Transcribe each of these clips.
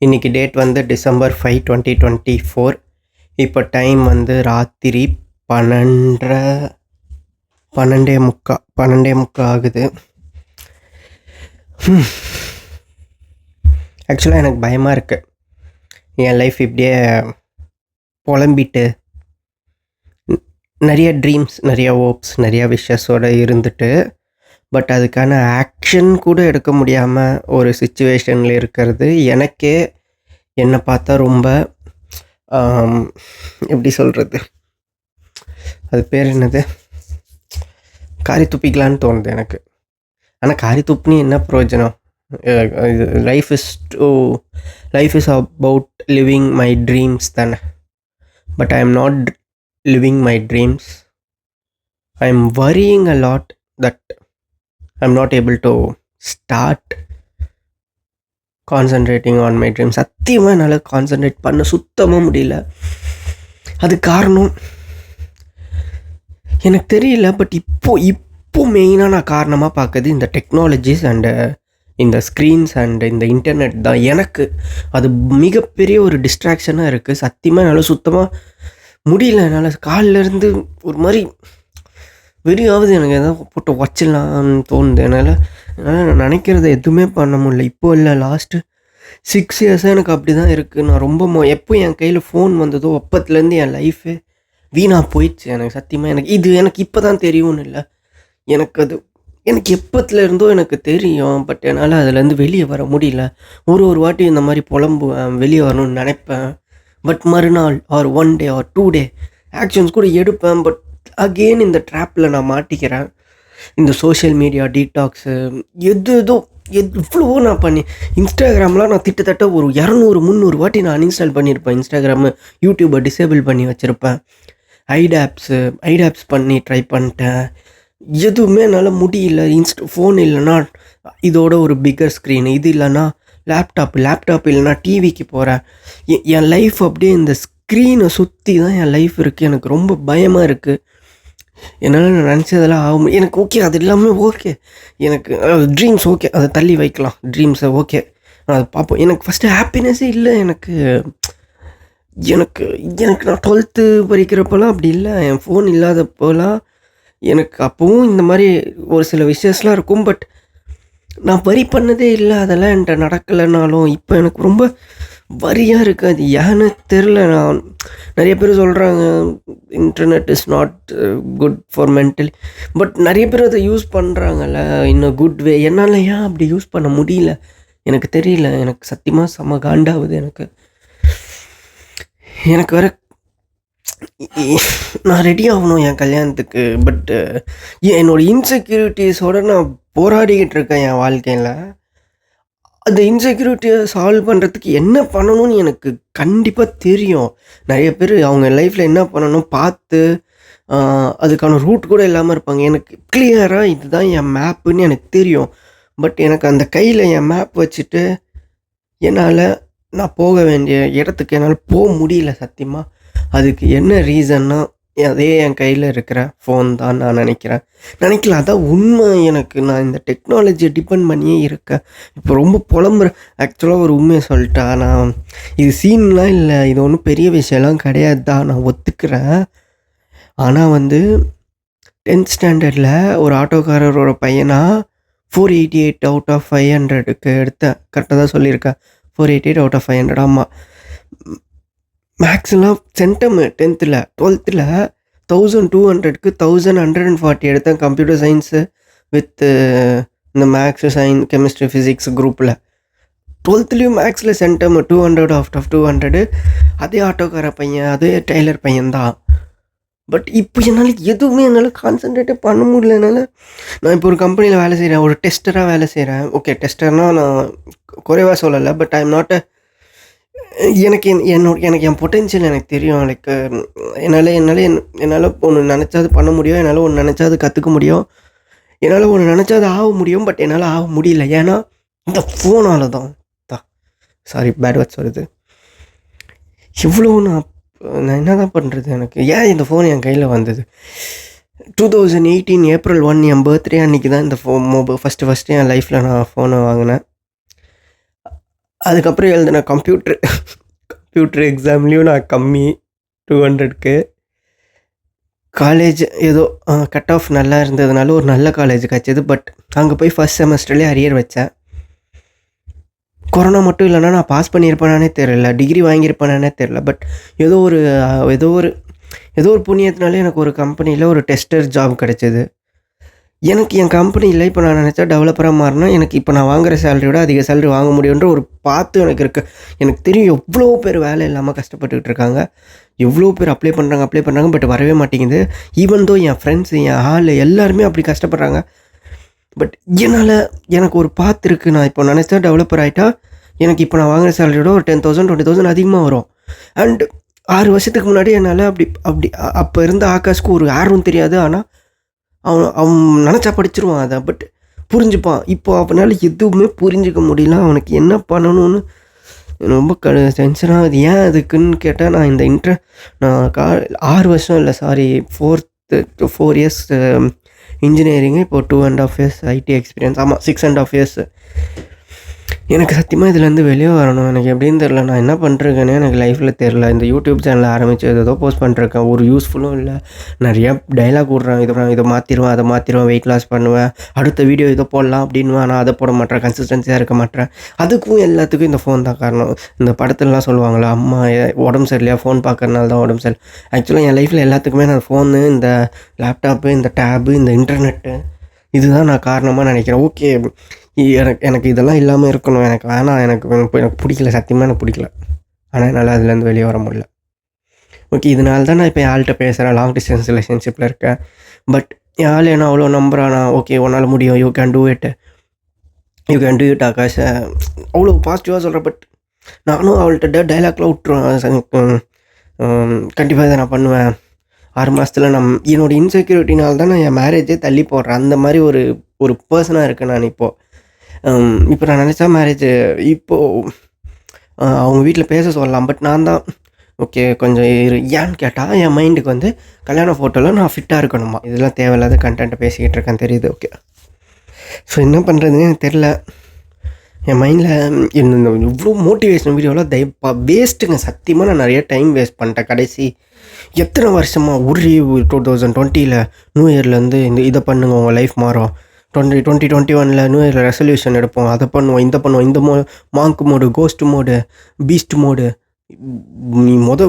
இன்றைக்கி டேட் வந்து December 5, 2024. இப்போ டைம் வந்து ராத்திரி 12:30 ஆகுது. ஆக்சுவலாக எனக்கு பயமாக இருக்குது. என் லைஃப் இப்படியே புலம்பிட்டு நிறைய ட்ரீம்ஸ், நிறைய ஹோப்ஸ், நிறைய விஷஸோடு இருந்துட்டு பட் அதுக்கான ஆக்ஷன் கூட எடுக்க முடியாமல் ஒரு சிச்சுவேஷனில் இருக்கிறது எனக்கே என்னை பார்த்தா ரொம்ப எப்படி சொல்கிறது, அது பேர் என்னது, காரி துப்பிக்கலான்னு தோணுது எனக்கு. ஆனால் காரி துப்புனி என்ன பிரயோஜனம்? Life is about living my dreams தானே. But I am not living my dreams. I am worrying a lot that I am not able to start concentrating on my dream. சத்தியமாக என்னால் கான்சன்ட்ரேட் பண்ண சுத்தமாக முடியல. அது காரணம் எனக்கு தெரியல. பட் இப்போ மெயினாக நான் காரணமாக பார்க்குறது இந்த டெக்னாலஜிஸ் அண்டு இந்த ஸ்க்ரீன்ஸ் அண்டு இந்த இன்டர்நெட் தான். எனக்கு அது மிகப்பெரிய ஒரு டிஸ்ட்ராக்ஷனாக இருக்குது. சத்தியமாக என்னால் சுத்தமாக முடியல. என்னால் காலிலேருந்து ஒரு மாதிரி வெறியாவது எனக்கு எதாவது போட்டு வச்சிடலான்னு தோணுது. என்னால் நினைக்கிறத எதுவுமே பண்ண முடியல. இப்போ இல்லை, லாஸ்ட்டு 6 இயர்ஸாக எனக்கு அப்படி தான் இருக்குது. நான் ரொம்ப எப்போ என் கையில் ஃபோன் வந்ததோ அப்பத்துலேருந்து என் லைஃபு வீணாக போயிடுச்சு. எனக்கு சத்தியமாக எனக்கு இப்போ தான் தெரியும்னு இல்லை, எனக்கு எப்பத்துலேருந்தோ எனக்கு தெரியும். பட் என்னால் அதுலேருந்து வெளியே வர முடியல. ஒரு வாட்டி இந்த மாதிரி புலம்புவேன், வெளியே வரணும்னு நினைப்பேன். பட் மறுநாள் or 1 day or 2 day actions கூட எடுப்பேன். பட் அகெயின் இந்த ட்ராப்பில் நான் மாட்டிக்கிறேன். இந்த சோஷியல் மீடியா டீடாக்ஸு எவ்வளவோ நான் பண்ணி, இன்ஸ்டாகிராம்லாம் நான் கிட்டத்தட்ட ஒரு 200-300 வாட்டி நான் அன்இன்ஸ்டால் பண்ணியிருப்பேன். இன்ஸ்டாகிராமு, யூடியூப்பை டிசேபிள் பண்ணி வச்சுருப்பேன். ஐடாப்ஸ் பண்ணி ட்ரை பண்ணிட்டேன். எதுவுமே என்னால் முடியல. ஃபோன் இல்லைன்னா இதோட ஒரு பிக்கர் ஸ்க்ரீன், இது இல்லைன்னா லேப்டாப் இல்லைன்னா டிவிக்கு போகிறேன். என் லைஃப் அப்படியே இந்த ஸ்க்ரீனை சுற்றி தான் என் லைஃப் இருக்குது. எனக்கு ரொம்ப பயமாக இருக்குது. என்னால் நான் நினச்சதெல்லாம் ஆகும். எனக்கு ஓகே, அது எல்லாமே ஓகே. எனக்கு ட்ரீம்ஸ் ஓகே, அதை தள்ளி வைக்கலாம். ட்ரீம்ஸை ஓகே, அதை பார்ப்போம். எனக்கு ஃபஸ்ட்டு ஹாப்பினஸ்ஸே இல்லை. எனக்கு நான் 12th படிக்கிறப்போலாம் அப்படி இல்லை. என் ஃபோன் இல்லாதப்போலாம் எனக்கு அப்போவும் இந்த மாதிரி ஒரு சில விஷயஸ்லாம் இருக்கும். பட் நான் வரி பண்ணதே இல்லை. அதெல்லாம் என்கிட்ட நடக்கலைனாலும் இப்போ எனக்கு ரொம்ப வரியாக இருக்குது. அது ஏன்னு தெரில. நான் நிறைய பேர் சொல்கிறாங்க internet is not good for mentally. But நிறைய பேர் அதை use பண்ணுறாங்கல்ல in a good way. என்னால் ஏன் அப்படி யூஸ் பண்ண முடியல எனக்கு தெரியல. எனக்கு சத்தியமாக செம காண்டாகுது. எனக்கு வேறு நான் ரெடி ஆகணும் என் கல்யாணத்துக்கு. பட்டு என்னோடய இன்செக்யூரிட்டிஸோடு நான் போராடிக்கிட்டு இருக்கேன் என் வாழ்க்கையில். அந்த இன்செக்யூரிட்டியை சால்வ் பண்ணுறதுக்கு என்ன பண்ணணும்னு எனக்கு கண்டிப்பாக தெரியும். நிறைய பேர் அவங்க லைஃப்பில் என்ன பண்ணணும் பார்த்து அதுக்கான ரூட் கூட இல்லாமல் இருப்பாங்க. எனக்கு கிளியராக இதுதான் என் மேப்புன்னு எனக்கு தெரியும். பட் எனக்கு அந்த கையில் என் மேப் வச்சுட்டு நான் போக வேண்டிய இடத்துக்கு என்னால் போக முடியல சத்தியமாக. அதுக்கு என்ன ரீசன்னா அதே என் கையில் இருக்கிற ஃபோன் தான் நான் நினைக்கல. அதான் உண்மை. நான் இந்த டெக்னாலஜியை டிபெண்ட் பண்ணியே இருக்கேன். இப்போ ரொம்ப புலம்புறேன். ஆக்சுவலாக ஒரு உண்மையை சொல்லிட்டா, நான் இது சீன்லாம் இல்லை, இது ஒன்றும் பெரிய விஷயம்லாம் கிடையாது தான், நான் ஒத்துக்கிறேன். ஆனால் 10th ஸ்டாண்டர்டில் ஒரு ஆட்டோக்காரரோட பையனா 488 out of 500க்கு எடுத்தேன். கரெக்டாக தான் சொல்லியிருக்கேன், 488 out of 500. ஆமாம், மேக்ஸ்லாம் சென்டம் 10th 12th 1200க்கு 1140 எடுத்தேன். கம்ப்யூட்டர் சயின்ஸு வித் இந்த மேக்ஸு, கெமிஸ்ட்ரி, ஃபிசிக்ஸ் குரூப்பில். 12th மேக்ஸில் சென்டம் 200 out of 200. அதே ஆட்டோக்கார பையன், அதே டெய்லர் பையன்தான். பட் இப்போ என்னால் கான்சன்ட்ரேட்டே பண்ண முடியல. நான் இப்போ ஒரு கம்பெனியில் வேலை செய்கிறேன், ஒரு டெஸ்டராக வேலை செய்கிறேன். ஓகே, டெஸ்டர்னால் நான் குறைவாக சொல்லலை. பட் ஐ எம் நாட் எனக்கு என் பொட்டென்ஷியல் எனக்கு தெரியும். லைக் என்னால் ஒன்று நினச்சாது பண்ண முடியும், என்னால் ஒன்று நினச்சாது கற்றுக்க முடியும், என்னால் ஒன்று நினச்சாது ஆக முடியும். பட் என்னால் ஆக முடியல. ஏன்னா இந்த ஃபோனால் தான் சாரி பேட் வேர்ட்ஸ் வருது. இவ்வளோ நான் என்ன தான் பண்ணுறது? எனக்கு ஏன் இந்த ஃபோன் என் கையில் வந்தது? 2018 April 1 என் பர்த்டே அன்றைக்கி தான் இந்த ஃபஸ்ட்டு என் லைஃப்பில் நான் ஃபோனை வாங்கினேன். அதுக்கப்புறம் எழுதின கம்ப்யூட்டர் எக்ஸாம்லேயும் நான் கம்மி 200க்கு. காலேஜ் ஏதோ கட் ஆஃப் நல்லா இருந்ததுனால ஒரு நல்ல காலேஜ் கிடச்சிது. பட் அங்கே போய் ஃபஸ்ட் செமஸ்டர்லேயே அரியர் வச்சேன். கொரோனா மட்டும் இல்லைன்னா நான் பாஸ் பண்ணியிருப்பேனானே தெரில, டிகிரி வாங்கியிருப்பேனானே தெரில. பட் ஏதோ ஒரு ஏதோ ஒரு ஏதோ ஒரு புண்ணியத்தினால எனக்கு ஒரு கம்பெனியில் ஒரு டெஸ்டர் ஜாப் கிடச்சிது. எனக்கு என் கம்பெனியில் இப்போ நான் நினச்சா டெவலப்பராக மாறினா எனக்கு இப்போ நான் வாங்குகிற சேலரியோட அதிக சேலரி வாங்க முடியுன்ற ஒரு பார்த்து எனக்கு இருக்குது. எனக்கு தெரியும் எவ்வளோ பேர் வேலை இல்லாமல் கஷ்டப்பட்டுக்கிட்டு இருக்காங்க, எவ்வளோ பேர் அப்ளை பண்ணுறாங்க, பட் வரவே மாட்டேங்குது. ஈவன் தோ என் ஃப்ரெண்ட்ஸு, என் ஆள் எல்லாருமே அப்படி கஷ்டப்படுறாங்க. பட் என்னால் எனக்கு ஒரு பாத் இருக்குது. நான் இப்போ நினச்சா டெவலப்பர் ஆகிட்டா எனக்கு இப்போ நான் வாங்குகிற சேலரியோட ஒரு 10,000 20,000 அதிகமாக வரும். அண்ட் 6 வருஷத்துக்கு முன்னாடி என்னால் அப்படி அப்போ இருந்த ஆகாஷ்க்கு ஒரு யாரும் தெரியாது. ஆனால் அவன் நினச்சா படிச்சிருவான் அதை, பட் புரிஞ்சுப்பான். இப்போ அவனால் எதுவுமே புரிஞ்சிக்க முடியல. அவனுக்கு என்ன பண்ணணும்னு ரொம்ப டென்ஷனாக. அது ஏன் அதுக்குன்னு கேட்டால் நான் நான் 6 வருஷம் இல்லை, சாரி 4 இயர்ஸ் இன்ஜினியரிங்கு, இப்போ 2.5 இயர்ஸ் ஐடி எக்ஸ்பீரியன்ஸ். ஆமாம், 6.5 இயர்ஸ். எனக்கு சத்தியமாக இதுலேருந்து வெளியே வரணும். எனக்கு எப்படின்னு தெரில, நான் என்ன பண்ணுறேன்னு எனக்கு லைஃப்பில் தெரில. இந்த யூடியூப் சேனல் ஆரம்பித்து ஏதோ போஸ்ட் பண்ணிருக்கேன், ஒரு யூஸ்ஃபுல்லும் இல்லை. நிறையா டைலாக் விட்றேன், இதை மாற்றிடுவேன், அதை மாற்றிடுவேன், வெயிட் லாஸ் பண்ணுவேன், அடுத்த வீடியோ இதை போடலாம் அப்படின்னுவேன். ஆனால் அதை போட மாட்டேன், கன்சிஸ்டன்சியாக இருக்க மாட்டேன். அதுக்கும் எல்லாத்துக்கும் இந்த ஃபோன் தான் காரணம். இந்த படத்துலலாம் சொல்லுவாங்களா, அம்மா உடம்பு சரியில்லையா, ஃபோன் பார்க்கறனால தான் உடம்பு சரி. ஆக்சுவலாக என் லைஃப்பில் எல்லாத்துக்குமே நான் ஃபோனு, இந்த லேப்டாப்பு, இந்த டேபு, இந்த இன்டர்நெட்டு, இதுதான் நான் காரணமாக நினைக்கிறேன். ஓகே, எனக்கு இதெல்லாம் இல்லாமல் இருக்கணும், எனக்கு வேணாம், எனக்கு பிடிக்கல, சத்தியமாக எனக்கு பிடிக்கல. ஆனால் என்னால் அதுலேருந்து வெளியே வர முடியல. ஓகே, இதனால தான் நான் இப்போ என் ஆள்கிட்ட பேசுகிறேன், லாங் டிஸ்டன்ஸ் ரிலேஷன்ஷிப்பில் இருக்கேன். பட் என் ஆள் என்ன அவ்வளோ நம்புறானா, ஓகே உன்னால் முடியும், you can do it Akash, அவ்வளோ பாசிட்டிவாக சொல்கிறேன். பட் நானும் அவள்கிட்ட டைலாக்லாம் விட்டுருவேன், கண்டிப்பாக இதை நான் பண்ணுவேன், 6 மாதத்தில் என்னோடய இன்செக்யூரிட்டினால தான் நான் என் மேரேஜே தள்ளி போடுறேன். அந்த மாதிரி ஒரு பர்சனாக இருக்கேன் நான் இப்போது. இப்போ நான் நினச்சா மேரேஜ் இப்போது அவங்க வீட்டில் பேச சொல்லலாம். பட் நான் தான் ஓகே கொஞ்சம் ஏன்னு கேட்டால் என் மைண்டுக்கு வந்து கல்யாண ஃபோட்டோவில் நான் ஃபிட்டாக இருக்கணுமா, இதெல்லாம் தேவையில்லாத கண்டென்ட்டை பேசிக்கிட்டு இருக்கேன் தெரியுது. ஓகே, ஸோ என்ன பண்ணுறதுன்னு எனக்கு தெரில. என் மைண்டில் இவ்வளோ மோட்டிவேஷன் வீடியோலாம் வேஸ்ட்டுங்க. சத்தியமாக நான் நிறைய டைம் வேஸ்ட் பண்ணிட்டேன். கடைசி எத்தனை வருஷமாக ஒரு 2020 நியூ இயர்லேருந்து இதை பண்ணுங்க உங்கள் லைஃப் மாறும், 2021 நியூ இயரில் ரெசல்யூஷன் எடுப்போம், அதை பண்ணுவோம், இந்த monk mode, ghost mode, beast mode, நீ மூடு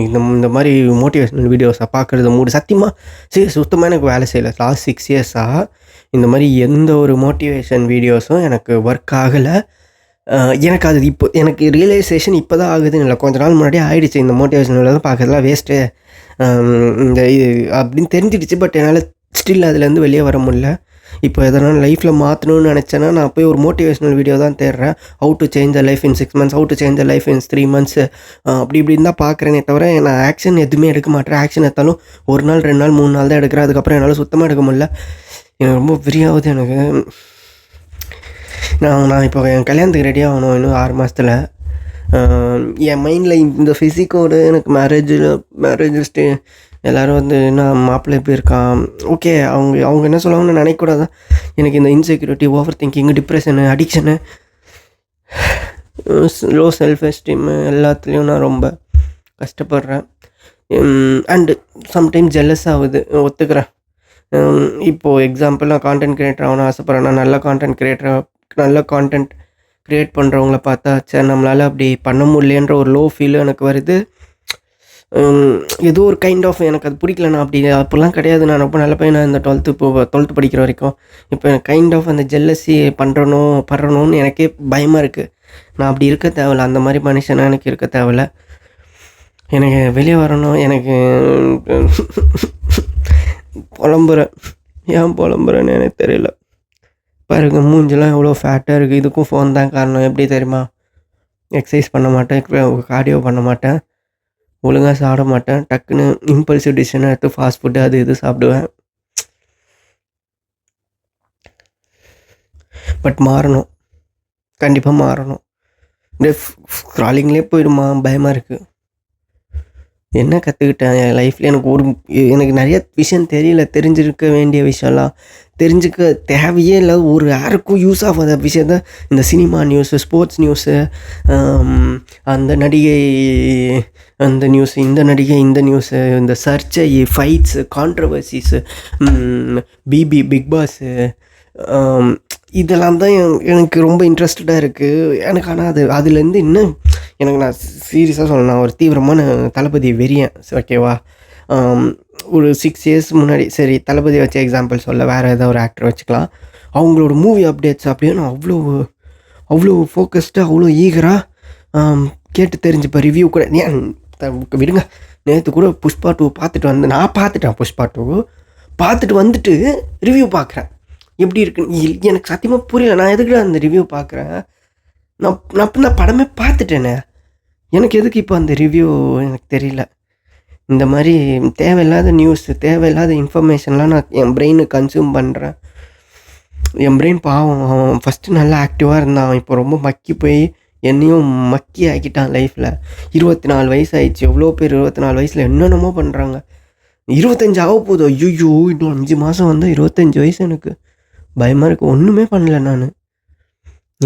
இந்த மாதிரி மோட்டிவேஷனல் வீடியோஸை பார்க்குறது மூடு. சத்தியமாக சுத்தமாக எனக்கு வேலை செய்யலை. லாஸ்ட் 6 இயர்ஸாக இந்த மாதிரி எந்த ஒரு மோட்டிவேஷன் வீடியோஸும் எனக்கு ஒர்க் ஆகலை. எனக்கு அது இப்போ எனக்கு ரியலைசேஷன் இப்போ தான் ஆகுதுன்னு இல்லை, கொஞ்ச நாள் முன்னாடியே ஆகிடுச்சு. இந்த மோட்டிவேஷன் வீடியோ பார்க்குறதுலாம் வேஸ்ட்டு இந்த அப்படின்னு தெரிஞ்சிடுச்சு. பட் என்னால் ஸ்டில் அதுலேருந்து வெளியே வர முடியல. இப்போ எதனால் லைஃப்பில் மாற்றணும்னு நினச்சேன்னா நான் போய் ஒரு மோட்டிவேஷனல் வீடியோ தான் தேடுறேன். How to change the life in 6 months, how to change the life in 3 months, அப்படி இப்படின்னு தான் பார்க்குறேனே தவிர நான் ஆக்ஷன் எதுவுமே எடுக்க மாட்டேன். ஆக்ஷன் எடுத்தாலும் 1 நாள் 2 நாள் 3 நாள் தான் எடுக்கிறேன். அதுக்கப்புறம் என்னால் சுத்தமாக எடுக்க முடியல. எனக்கு ரொம்ப வெறியாகுது. எனக்கு நான் இப்போ என் கல்யாணத்துக்கு ரெடி ஆகணும் இன்னும் 6 மாதத்தில். என் மைண்டில் இந்த ஃபிசிக்கோடு எனக்கு மேரேஜ் எல்லோரும் வந்து என்ன மாப்பிள்ளை எப்படி இருக்கான், ஓகே அவங்க என்ன சொல்லுவாங்கன்னு நினைக்கக்கூடாதான். எனக்கு இந்த insecurity, over thinking, depression, addiction, low self esteem எல்லாத்துலேயும் நான் ரொம்ப கஷ்டப்படுறேன். அண்டு சம்டைம்ஸ் ஜெல்லஸ் ஆகுது, ஒத்துக்கிறேன். இப்போது எக்ஸாம்பிள் நான் கான்டென்ட் க்ரியேட்டர் ஆகணும்னு ஆசைப்பட்றேன். நான் நல்ல கான்டென்ட் க்ரியேட் பண்ணுறவங்கள பார்த்தா சரி நம்மளால் அப்படி பண்ண முடியலன்ற ஒரு லோ ஃபீலும் எனக்கு வருது. ஏதோ ஒரு கைண்ட் ஆஃப் எனக்கு அது பிடிக்கல. நான் அப்படிலாம் கிடையாது. நான் ரொம்ப நல்ல பையன். நான் இந்த 12th படிக்கிற வரைக்கும் இப்போ எனக்கு கைண்ட் ஆஃப் அந்த ஜெல்லசி பண்ணுறணும்னு எனக்கே பயமாக இருக்குது. நான் அப்படி இருக்க தேவையில்ல, அந்த மாதிரி மனுஷனாக எனக்கு இருக்க தேவையில்ல. எனக்கு வெளியே வரணும். எனக்கு ஏன் புலம்புறேன்னு எனக்கு தெரியல. பாருங்க மூஞ்செல்லாம் எவ்வளோ ஃபேட்டாக இருக்குது. இதுக்கும் ஃபோன் தான் காரணம். எப்படி தெரியுமா? எக்ஸசைஸ் பண்ண மாட்டேன், கார்டியோ பண்ண மாட்டேன், ஒழுங்காக சாப்பிட மாட்டேன், டக்குன்னு இம்பல்சிவ் டிசிஷனை எடுத்து ஃபாஸ்ட் ஃபுட்டு அது இது சாப்பிடுவேன். பட் மாறணும், கண்டிப்பாக மாறணும். ஸ்க்ராலிங்லேயே போயிடுமா பயமாக இருக்குது. என்ன கற்றுக்கிட்டேன் என் லைஃப்பில் எனக்கு நிறைய விஷயம் தெரியல. தெரிஞ்சிருக்க வேண்டிய விஷயம்லாம் தெரிஞ்சுக்க தேவையே இல்லாத ஒரு யாருக்கும் யூஸ் ஆகாத விஷயத்த இந்த சினிமா நியூஸு, ஸ்போர்ட்ஸ் நியூஸு, அந்த நடிகை அந்த நியூஸு, இந்த நடிகை இந்த நியூஸு, இந்த சர்ச்சை, ஃபைட்ஸு, கான்ட்ரவர்சிஸு, பிக் பாஸு, இதெல்லாம் தான் எனக்கு ரொம்ப இன்ட்ரெஸ்டடாக இருக்குது எனக்கு. ஆனால் அதுலேருந்து இன்னும் எனக்கு நான் சீரியஸாக சொல்லணும், நான் ஒரு தீவிரமான தளபதி வெறியன். ஓகேவா? ஒரு 6 இயர்ஸ் முன்னாடி, சரி தளபதி வச்சு எக்ஸாம்பிள் சொல்ல, வேறு ஏதாவது ஒரு ஆக்டர் வச்சுக்கலாம். அவங்களோட மூவி அப்டேட்ஸ் அப்படியே நான் அவ்வளோ ஃபோக்கஸ்டாக, அவ்வளோ ஈகராக கேட்டு தெரிஞ்சுப்பேன். ரிவ்யூ கூட ஏன் விடுங்க, நேற்று கூட புஷ்பா 2 பார்த்துட்டு நான் பார்த்துட்டேன். புஷ்பா 2 பார்த்துட்டு வந்துட்டு ரிவ்யூ பார்க்குறேன். எப்படி இருக்குன்னு எனக்கு சத்தியமாக புரியல. நான் எதுக்குடா அந்த ரிவ்யூ பார்க்குறேன்? நான் படமே பார்த்துட்டேனே, எனக்கு எதுக்கு இப்போ அந்த ரிவ்யூ எனக்கு தெரியல. இந்த மாதிரி தேவையில்லாத நியூஸு, தேவையில்லாத இன்ஃபர்மேஷன்லாம் நான் என் பிரெயினுக்கு கன்சியூம் பண்ணுறேன். என் பிரெயின் பாவம், அவன் ஃபஸ்ட்டு நல்லா ஆக்டிவாக இருந்தான், இப்போ ரொம்ப மக்கி போய் என்னையும் மக்கி ஆக்கிட்டான் லைஃப்பில். 24 வயசு ஆயிடுச்சு. எவ்வளோ பேர் 24 வயசில் என்னென்னமோ பண்ணுறாங்க. 25 ஆக போகுது. ஐயோ, இன்னும் 5 மாதம் வந்து 25 வயசு. எனக்கு பயமாக இருக்குது. ஒன்றுமே பண்ணல நான்.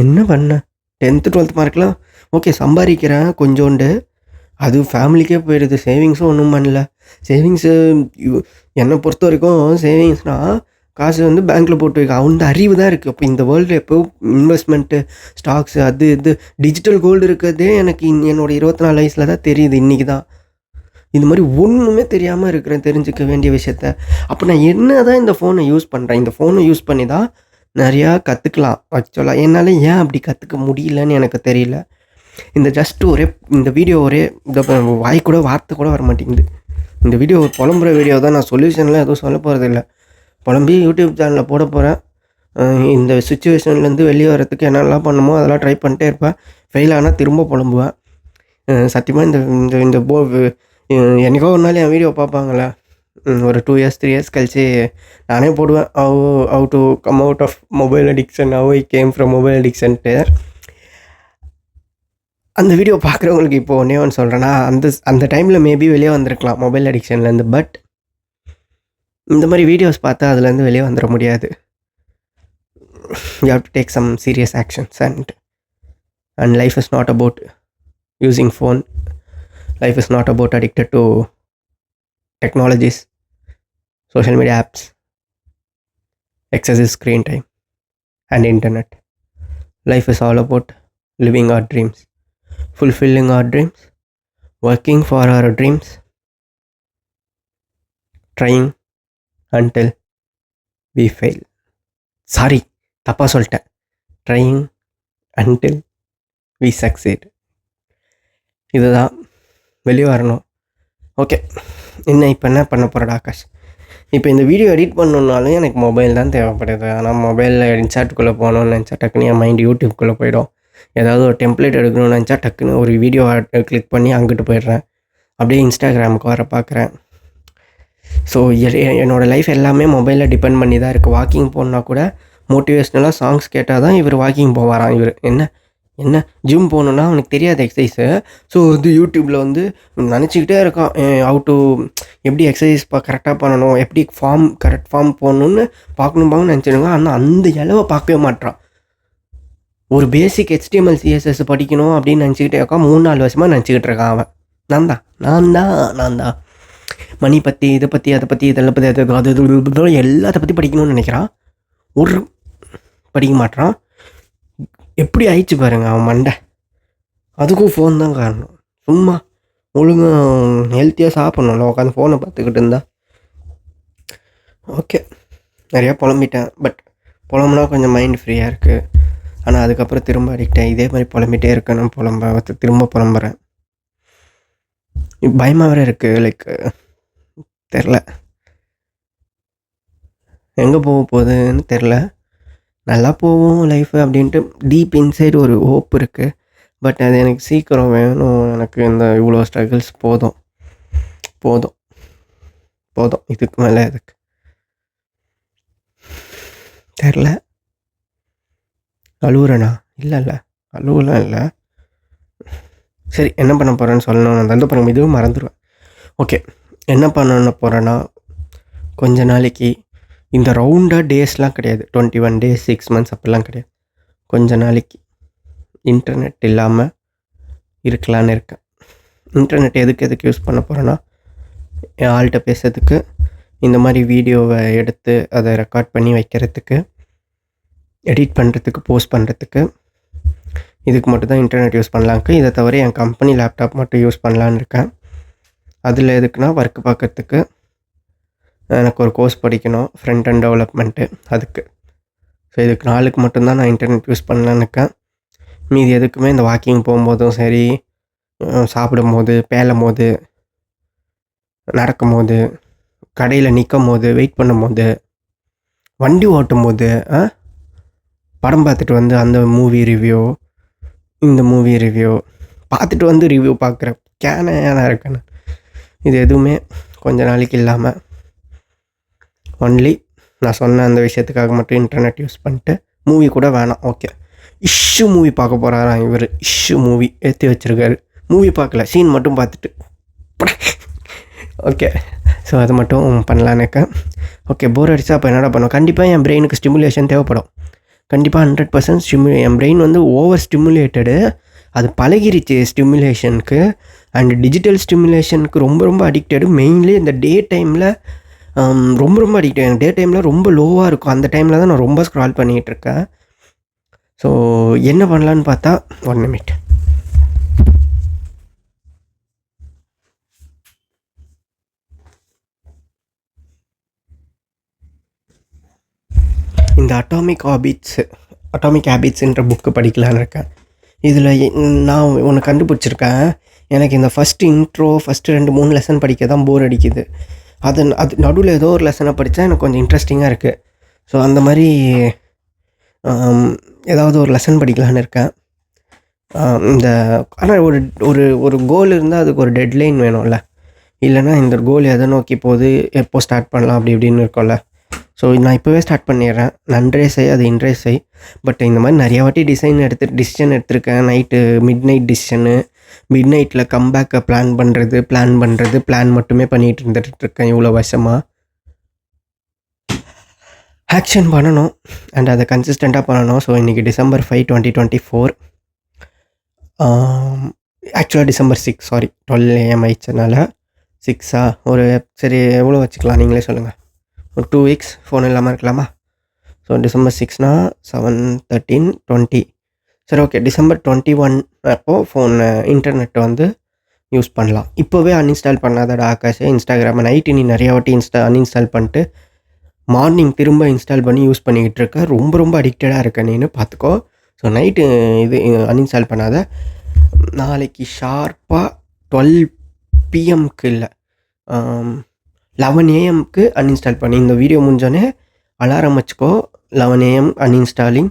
என்ன பண்ணேன்? 10th 12th மார்க்லாம் ஓகே, சம்பாதிக்கிறேன் கொஞ்சோண்டு, அது ஃபேமிலிக்கே போயிடுது. சேவிங்ஸும் ஒன்றும் பண்ணல. சேவிங்ஸு என்னை பொறுத்த வரைக்கும் சேவிங்ஸ்னால் காசு வந்து பேங்க்கில் போட்டு வைக்க, அந்த அறிவு தான் இருக்குது. அப்போ இந்த வேர்ல்டு எப்போ இன்வெஸ்ட்மெண்ட்டு, ஸ்டாக்ஸு, அது இது டிஜிட்டல் கோல்டு இருக்கிறதே எனக்கு என்னோடய 24 வயசில் தான் தெரியுது. இன்றைக்கி தான் இந்த மாதிரி ஒன்றுமே தெரியாமல் இருக்கிறேன் தெரிஞ்சுக்க வேண்டிய விஷயத்த. அப்போ நான் என்ன தான் இந்த ஃபோனை யூஸ் பண்ணுறேன்? இந்த ஃபோனை யூஸ் பண்ணி தான் நிறையா கற்றுக்கலாம் ஆக்சுவலாக. என்னால் ஏன் அப்படி கற்றுக்க முடியலன்னு எனக்கு தெரியல. இந்த வீடியோ இந்த வாய் கூட வார்த்தை கூட வர மாட்டேங்குது. இந்த வீடியோ ஒரு புலம்புற வீடியோ தான். நான் சொல்யூஷன்லாம் எதுவும் சொல்ல போகிறது இல்லை. புலம்பி யூடியூப் சேனலில் போட போகிறேன். இந்த சுச்சுவேஷன்லேருந்து வெளியே வரத்துக்கு என்னெல்லாம் பண்ணுமோ அதெல்லாம் ட்ரை பண்ணிட்டே இருப்பேன். ஃபெயில் ஆனால் திரும்ப புலம்புவேன். சத்தியமாக இந்த என்றைக்கோ ஒரு நாள் என் வீடியோ பார்ப்பாங்களே, ஒரு 2 இயர்ஸ் 3 இயர்ஸ் கழிச்சு நானே போடுவேன். How to come out of mobile addiction, how I came from mobile அடிக்ஷன்ட்டு. அந்த வீடியோ பார்க்குறவங்களுக்கு இப்போ ஒன்றே ஒன்று சொல்கிறேன்னா, அந்த டைமில் மேபி வெளியே வந்திருக்கலாம் மொபைல் அடிக்ஷன்லேருந்து. பட் இந்த மாதிரி வீடியோஸ் பார்த்தா அதுலேருந்து வெளியே வந்துட முடியாது. You have to take some serious actions. And life is not about using phone. Life is not about addicted to technologies, social media apps, excessive screen time and internet. Life is all about living our dreams, fulfilling our dreams, working for our dreams, trying until we fail. Sorry, தப்பா சொல்லிட்டேன். Trying until we succeed. இதுதான் வெளியே வரணும். Okay, இப்போ என்ன பண்ண போகிறடா ஆகாஷ்? இப்போ இந்த வீடியோ எடிட் பண்ணணுன்னாலும் எனக்கு மொபைல் தான் தேவைப்படுது. ஆனால் மொபைலில் இன்சார்ட்டுக்குள்ளே போகணுன்னு நினச்சா டக்குன்னு என் மைண்டு யூடியூப்குள்ளே போயிடும். ஏதாவது ஒரு டெம்ப்ளேட் எடுக்கணும்னு நினச்சா டக்குன்னு ஒரு வீடியோ கிளிக் பண்ணி அங்கிட்டு போயிடுறேன். அப்படியே இன்ஸ்டாகிராமுக்கு வர பார்க்குறேன். ஸோ என்னோடய லைஃப் எல்லாமே மொபைலில் டிபெண்ட் பண்ணி தான் இருக்குது. வாக்கிங் போனால் கூட மோட்டிவேஷ்னலாக சாங்ஸ் கேட்டால் தான் இவர் வாக்கிங் போவாராம். இவர் என்ன ஜிம் போகணுன்னா அவனுக்கு தெரியாது எக்ஸசைஸு. ஸோ யூடியூப்பில் நினச்சிக்கிட்டே இருக்கான், எப்படி எக்ஸசைஸ் கரெக்டாக பண்ணணும், எப்படி கரெக்ட் ஃபார்ம் போடணுன்னு பார்க்கணும்னு நினச்சிடுங்க. ஆனால் அந்த அளவை பார்க்கவே மாட்டான். ஒரு பேசிக் HTML CSS படிக்கணும் அப்படின்னு நினச்சிக்கிட்டே இருக்கான். 3-4 வருஷமாக நினச்சிக்கிட்டு இருக்கான் அவன். நான் தான் மணி பற்றி, இதை பற்றி, அதை பற்றி, இதெல்லாம் பற்றி, அது எல்லாத்த பற்றி படிக்கணும்னு நினைக்கிறான். ஒரு படிக்க மாட்டான். எப்படி ஆயிடுச்சு பாருங்க அவன் மண்டை. அதுக்கும் ஃபோன் தான் காரணம். சும்மா ஒழுங்காக ஹெல்த்தியாக சாப்பிட்ணும்ல, உட்காந்து ஃபோனை பார்த்துக்கிட்டு இருந்தா. ஓகே, நிறையா புலம்பிட்டேன். பட் புலம்புனா கொஞ்சம் மைண்ட் ஃப்ரீயாக இருக்குது. ஆனால் அதுக்கப்புறம் திரும்ப அடிக்டேன். இதே மாதிரி புலம்பிகிட்டே இருக்கணும். திரும்ப புலம்புறேன். பயமாக வேறு இருக்குது. லைக் தெரில எங்கே போக போகுதுன்னு தெரில. நல்லா போகும் லைஃபு அப்படின்ட்டு டீப் இன்சைடு ஒரு ஹோப் இருக்குது. பட் அது எனக்கு சீக்கிரம் வேணும். எனக்கு இந்த இவ்வளோ ஸ்ட்ரகிள்ஸ் போதும். இதுக்கு மேலே எதுக்கு தெரில. அழுவுறேண்ணா? இல்லை அழுவலாம் இல்லை. சரி, என்ன பண்ண போகிறேன்னு சொல்லணும். நான் தந்து பாருங்க, இதுவும் மறந்துடுவேன். ஓகே. என்ன பண்ண போகிறேன்னா, கொஞ்ச நாளைக்கு இந்த ரவுண்டாக டேஸ்லாம் கிடையாது. 21 டேஸ், 6 மந்த்ஸ் அப்படிலாம் கிடையாது. கொஞ்ச நாளைக்கு இன்டர்நெட் இல்லாமல் இருக்கலான்னு இருக்கேன். இன்டர்நெட் எதுக்கு யூஸ் பண்ண போகிறேன்னா, என் ஆள்கிட்ட பேசுறதுக்கு, இந்த மாதிரி வீடியோவை எடுத்து அதை ரெக்கார்ட் பண்ணி வைக்கிறதுக்கு, எடிட் பண்ணுறதுக்கு, போஸ்ட் பண்ணுறதுக்கு, இதுக்கு மட்டும் தான் இன்டர்நெட் யூஸ் பண்ணலாங்க. இதை தவிர என் கம்பெனி லேப்டாப் மட்டும் யூஸ் பண்ணலான்னு இருக்கேன். அதில் எதுக்குன்னா ஒர்க் பார்க்கறதுக்கு, எனக்கு ஒரு கோர்ஸ் படிக்கணும், ஃப்ரண்ட் அண்ட் டெவலப்மெண்ட்டு, அதுக்கு. ஸோ இதுக்கு நாளுக்கு மட்டும்தான் நான் இன்டர்நெட் யூஸ் பண்ணலான்னு இருக்கேன். மீதி எதுக்குமே இந்த வாக்கிங் போகும்போதும் சரி, சாப்பிடும்போது, பேலும்போது, நடக்கும்போது, கடையில் நிற்கும் போது, வெயிட் பண்ணும்போது, வண்டி ஓட்டும் போது, படம் பார்த்துட்டு வந்து அந்த மூவி ரிவ்யூ, இந்த மூவி ரிவ்யூ பார்த்துட்டு வந்து ரிவ்யூ பார்க்குற கேனா இருக்கேன். இது எதுவுமே கொஞ்ச நாளைக்கு இல்லாமல் ஒன்லி நான் சொன்ன அந்த விஷயத்துக்காக மட்டும் இன்டர்நெட் யூஸ் பண்ணிட்டு, மூவி கூட வேணாம். ஓகே, இஷ்யூ மூவி பார்க்க போகிறாராம் இவர். இஷ்யூ மூவி ஏற்றி வச்சுருக்காரு. மூவி பார்க்கல, சீன் மட்டும் பார்த்துட்டு. ஓகே, ஸோ அது மட்டும் பண்ணலான்னு இருக்கேன். ஓகே, போர் அடிச்சா அப்போ என்னடா பண்ணுவோம்? கண்டிப்பாக என் பிரெயினுக்கு ஸ்டிமுலேஷன் தேவைப்படும். கண்டிப்பாக 100% என் பிரெயின் வந்து ஓவர் ஸ்டிமுலேட்டடு. அது பழகிருச்சு ஸ்டிமுலேஷனுக்கு. அண்ட் டிஜிட்டல் ஸ்டிமுலேஷனுக்கு ரொம்ப ரொம்ப அடிக்டடு. மெயின்லி இந்த டே டைமில் ரொம்ப ரொம்ப அடிக்ட். எனக்கு டே டைமில் ரொம்ப லோவாக இருக்கும். அந்த டைமில் தான் நான் ரொம்ப ஸ்க்ரால் பண்ணிக்கிட்டு இருக்கேன். ஸோ என்ன பண்ணலான்னு பார்த்தா, 1 நிமிட். இந்த அட்டாமிக் ஹேபிட்ஸ்ன்ற புக்கு படிக்கலான்னு இருக்கேன். இதில் நான் ஒன்று கண்டுபிடிச்சிருக்கேன். எனக்கு இந்த ஃபஸ்ட்டு இன்ட்ரோ, ஃபஸ்ட்டு 2-3 லெசன் படிக்க தான் போர் அடிக்குது. அது நடுவில் ஏதோ ஒரு லெசனை படித்தா எனக்கு கொஞ்சம் இன்ட்ரெஸ்டிங்காக இருக்குது. ஸோ அந்த மாதிரி ஏதாவது ஒரு லெசன் படிக்கலான்னு இருக்கேன். இந்த ஆனால் ஒரு ஒரு ஒரு கோல் இருந்தால் அதுக்கு ஒரு டெட்லைன் வேணும்ல. இல்லைனா இந்த கோல் எதை நோக்கி போகுது, எப்போ ஸ்டார்ட் பண்ணலாம் அப்படி இப்படின்னு இருக்கும்ல. ஸோ நான் இப்போவே ஸ்டார்ட் பண்ணிடுறேன். நன்றே செய் அது இன்றே செய். பட் இந்த மாதிரி நிறையா வாட்டி டிசிஷன் எடுத்திருக்கேன். மிட் நைட் டிசிஷனு, மிட் நைட்டில் கம்பேக்கை பிளான் மட்டுமே பண்ணிகிட்டு இருந்துகிட்ருக்கேன் இவ்வளோ வருஷமாக. ஆக்ஷன் பண்ணணும் அண்ட் அதை கன்சிஸ்டண்ட்டாக பண்ணணும். ஸோ இன்றைக்கி December 5, 2024. ஆக்சுவலாக December 6, 12 AM ஆயிடுச்சனால 6 ஒரு சரி எவ்வளோ வச்சுக்கலாம் நீங்களே சொல்லுங்கள். ஒரு 2 வீக்ஸ் ஃபோன் இல்லாமல் இருக்கலாமா? So December 6னா 7, 13, 20. சரி, ஓகே. December 21 அப்போது ஃபோனை இன்டர்நெட்டை வந்து யூஸ் பண்ணலாம். இப்போவே அன்இன்ஸ்டால் பண்ணாதடா ஆகாஷ் இன்ஸ்டாகிராமை. நைட்டு நீ நிறையா வாட்டி அன்இன்ஸ்டால் பண்ணிட்டு மார்னிங் திரும்ப இன்ஸ்டால் பண்ணி யூஸ் பண்ணிக்கிட்டு இருக்க. ரொம்ப ரொம்ப அடிக்டடாக இருக்க நீனு, பார்த்துக்கோ. ஸோ நைட்டு இது அன்இன்ஸ்டால் பண்ணாத. நாளைக்கு ஷார்ப்பாக 12 PM இல்லை 11 AM அன்இன்ஸ்டால் பண்ணி, இந்த வீடியோ முடிஞ்சோடனே அலாரம் வச்சுக்கோ. 11 AM uninstalling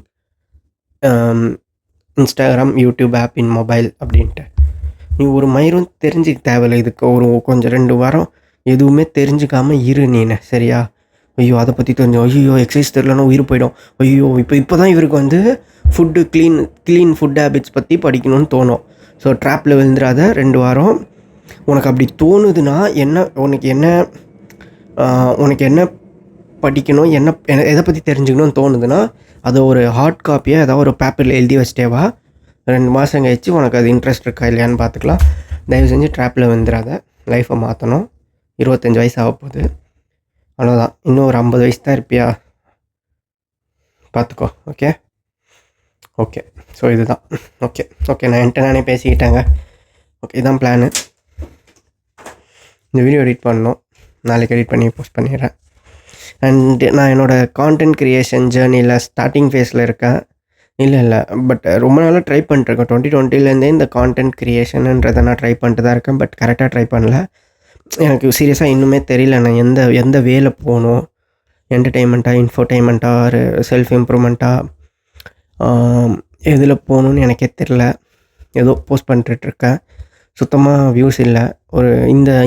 Instagram, YouTube app in mobile அப்படின்ட்டு. நீ ஒரு மயிரும் தெரிஞ்சுக்க தேவையில்லை. இதுக்கு கொஞ்சம் 2 வாரம் எதுவுமே தெரிஞ்சுக்காமல் இரு நீனு, சரியா? ஐயோ அதை பற்றி தெரிஞ்சோம், ஐயோ எக்ஸசைஸ் தெரிலன்னா உயிர் போயிடும், ஐயோ இப்போ தான் இவருக்கு வந்து க்ளீன் ஃபுட் ஹேபிட்ஸ் பற்றி படிக்கணும்னு தோணும். ஸோ ட்ராப்பில் விழுந்துடாத. 2 வாரம் உனக்கு அப்படி தோணுதுன்னா உனக்கு என்ன படிக்கணும், எதை பற்றி தெரிஞ்சுக்கணும்னு தோணுதுன்னா அதை ஒரு ஹார்ட் காப்பியாக ஏதாவது ஒரு பேப்பரில் எழுதி வச்சிட்டேவா. 2 மாதம் கழிச்சு உனக்கு அது இன்ட்ரெஸ்ட் இருக்கா இல்லையான்னு பார்த்துக்கலாம். தயவு செஞ்சு ட்ராப்பில் வந்துடாத. லைஃப்பை மாற்றணும். 25 வயசு ஆக போகுது, அவ்வளோதான். இன்னும் ஒரு 50 வயசு தான் இருப்பியா, பார்த்துக்கோ. ஓகே. ஸோ இதுதான். ஓகே நான் என்கிட்ட நானே பேசிக்கிட்டேங்க. ஓகே, இதுதான் பிளானு. இந்த வீடியோ எடிட் பண்ணணும். நாளைக்கு எடிட் பண்ணி போஸ்ட் பண்ணிடுறேன். அண்ட் நான் என்னோடய கான்டென்ட் க்ரியேஷன் ஜேர்னியில் ஸ்டார்டிங் ஃபேஸில் இருக்கேன். இல்லை பட் ரொம்ப நாளாக ட்ரை பண்ணிட்டுருக்கேன். 2020 இந்த கான்டென்ட் க்ரியேஷனுன்றதை நான் ட்ரை பண்ணிட்டு தான் இருக்கேன். பட் கரெக்டாக ட்ரை பண்ணல. எனக்கு சீரியஸாக இன்னுமே தெரியல நான் எந்த வேலை போகணும். என்டர்டெயின்மெண்ட்டாக, இன்ஃபோடெயின்மெண்ட்டாக, ஒரு செல்ஃப் இம்ப்ரூவ்மெண்ட்டாக, எதில் போகணுன்னு எனக்கே தெரில. ஏதோ போஸ்ட் பண்ணிட்டுருக்கேன். சுத்தமாக வியூஸ் இல்லை.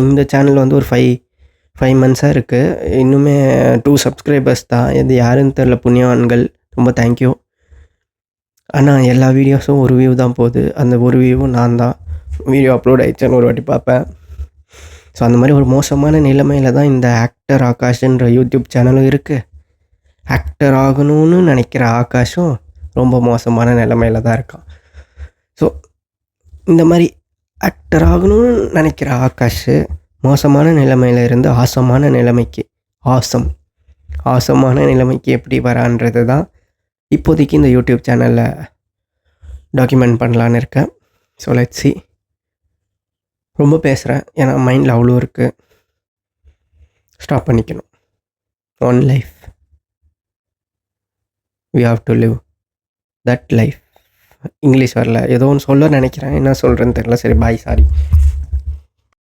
இந்த சேனல் வந்து ஒரு 5 மந்த்ஸாக இருக்குது. இன்னுமே 2 சப்ஸ்கிரைபர்ஸ் தான். இது யாருன்னு தெரில. புண்ணியவான்கள், ரொம்ப தேங்க்யூ. ஆனால் எல்லா வீடியோஸும் ஒரு வியூ தான் போகுது. அந்த ஒரு வியூவும் நான் தான். வீடியோ அப்லோட் ஆகிடுச்சேன்னு ஒரு வாட்டி பார்ப்பேன். ஸோ அந்த மாதிரி ஒரு மோசமான நிலைமையில் தான் இந்த ஆக்டர் ஆகாஷ்ன்ற யூடியூப் சேனலும் இருக்குது. ஆக்டர் ஆகணும்னு நினைக்கிற ஆகாஷும் ரொம்ப மோசமான நிலைமையில் தான் இருக்கான். ஸோ இந்த மாதிரி ஆக்டர் ஆகணும்னு நினைக்கிற ஆகாஷ் மோசமான நிலைமையில் இருந்து ஆசமான நிலைமைக்கு ஆசமான நிலைமைக்கு எப்படி வரான்றது தான் இப்போதைக்கு இந்த யூடியூப் சேனலில் டாக்குமெண்ட் பண்ணலான்னு இருக்கேன். So let's see. ரொம்ப பேசுகிறேன், ஏன்னா மைண்டில் அவ்வளோ இருக்குது. ஸ்டாப் பண்ணிக்கணும். One life, we have to live that life. English வரல, ஏதோ ஒன்று சொல்ல நினைக்கிறேன், என்ன சொல்கிறேன்னு தெரியல. சரி, பாய், சாரி.